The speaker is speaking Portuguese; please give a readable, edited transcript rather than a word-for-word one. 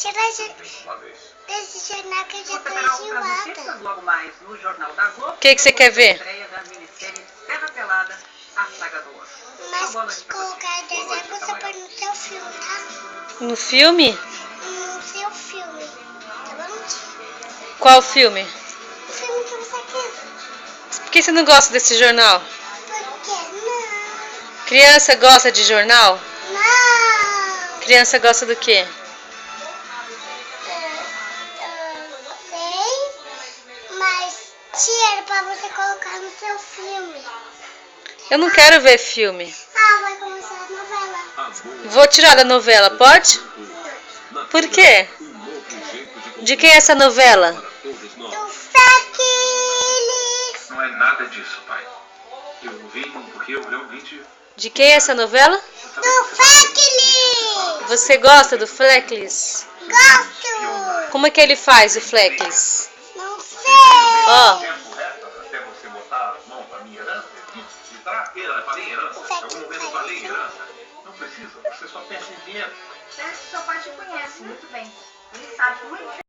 Tira desse jornal que eu já tô enjoada. Logo mais no Jornal da Globo. O que você quer ver? Estreia da minissérie Terra Pelada, a Saga do Ouro. Mas se colocar desenho, você põe no seu filme, tá? No filme? No seu filme, tá bom? Qual filme? O filme que você quer. Por que você não gosta desse jornal? Por que não? Criança gosta de jornal? Não! Criança gosta do quê? Sei, mas tira pra você colocar no seu filme. Eu não quero ver filme. Ah, vai começar a novela. Vou tirar da novela, pode? Por quê? De quem é essa novela? Do Feclis! Não é nada disso, pai. Eu vi porque eu realmente... De quem é essa novela? Do Feclis! Você gosta do Fleclis? Gosto! Como é que ele faz o Fleclis? Não sei! Ó, Tempo resta até você botar a mão na minha herança e dar falei herança. Em algum momento eu falei herança. Não precisa, você só pensa em dinheiro. Parece que seu pai te conhece muito bem. Ele sabe muito